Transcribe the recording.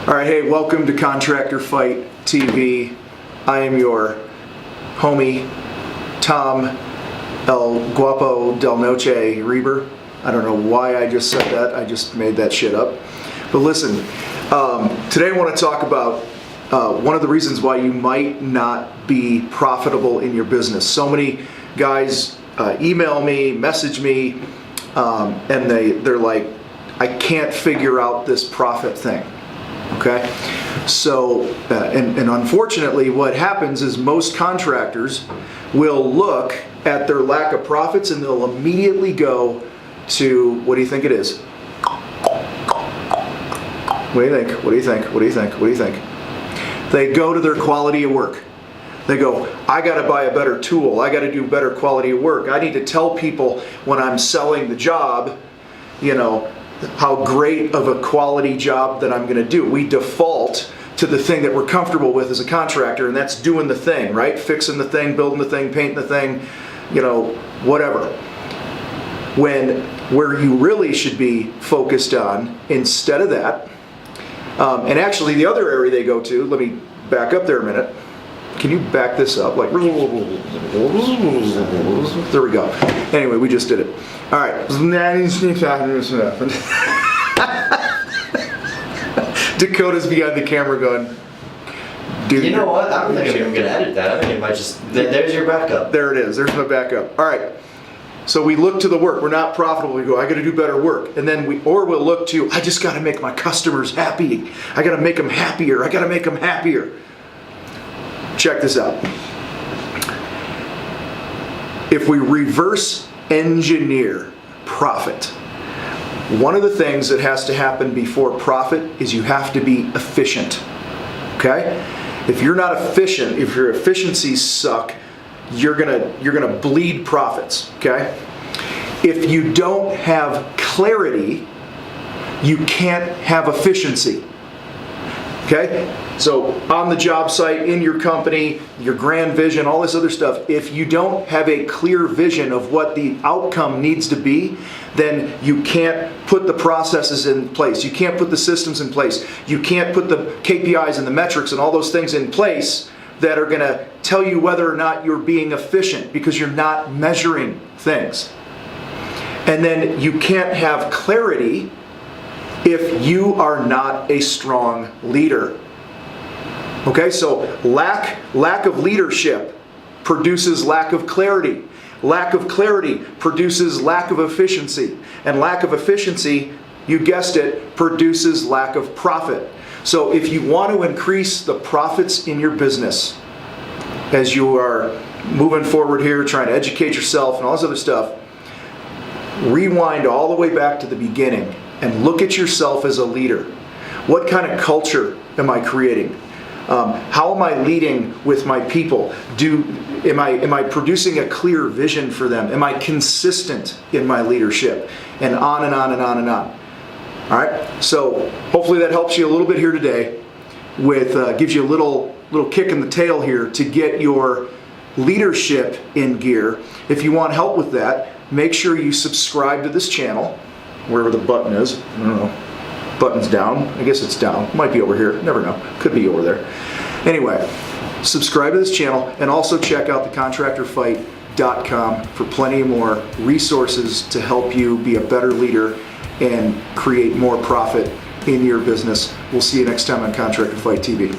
All right, hey, welcome to Contractor Fight TV. I am your homie, Tom El Guapo Del Noche Reber. I don't know why I just said that. I just made that shit up. But listen, today I want to talk about one of the reasons why you might not be profitable in your business. So many guys email me, message me, and they're like, I can't figure out this profit thing. Okay, so and unfortunately what happens is most contractors will look at their lack of profits and they'll immediately go to, what do you think it is? What do you think? What do you think? What do you think? What do you think? They go to their quality of work. They go, I got to buy a better tool. I got to do better quality of work. I need to tell people when I'm selling the job, you know, how great of a quality job that I'm going to do. We default to the thing that we're comfortable with as a contractor, and that's doing the thing, right? Fixing the thing, building the thing, painting the thing, you know, whatever. Where you really should be focused on, instead of that, and actually the other area they go to, let me back up there a minute. Can you back this up? Like, there we go. Anyway, we just did it. All right. Dakota's behind the camera going, dude. You know what? I don't think I'm even going to edit that. I think it might just, there's your backup. There it is. There's my backup. All right. So we look to the work. We're not profitable. We go, I got to do better work. And then we'll look to, I just got to make my customers happy. I got to make them happier. I got to make them happier. Check this out. If we reverse engineer profit, one of the things that has to happen before profit is you have to be efficient. Okay? If you're not efficient, if your efficiencies suck, you're gonna bleed profits. Okay? If you don't have clarity, you can't have efficiency. Okay? So on the job site, in your company, your grand vision, all this other stuff, if you don't have a clear vision of what the outcome needs to be, then you can't put the processes in place. You can't put the systems in place. You can't put the KPIs and the metrics and all those things in place that are going to tell you whether or not you're being efficient, because you're not measuring things. And then you can't have clarity if you are not a strong leader. Okay, so lack of leadership produces lack of clarity. Lack of clarity produces lack of efficiency. And lack of efficiency, you guessed it, produces lack of profit. So if you want to increase the profits in your business, as you are moving forward here, trying to educate yourself and all this other stuff, rewind all the way back to the beginning and look at yourself as a leader. What kind of culture am I creating? How am I leading with my people? Am I producing a clear vision for them? Am I consistent in my leadership? And on and on and on and on. All right. So hopefully that helps you a little bit here today. Gives you a little kick in the tail here to get your leadership in gear. If you want help with that, make sure you subscribe to this channel, wherever the button is. I don't know. Button's down. I guess it's down. It might be over here. Never know. Could be over there. Anyway, subscribe to this channel and also check out the contractorfight.com for plenty more resources to help you be a better leader and create more profit in your business. We'll see you next time on Contractor Fight TV.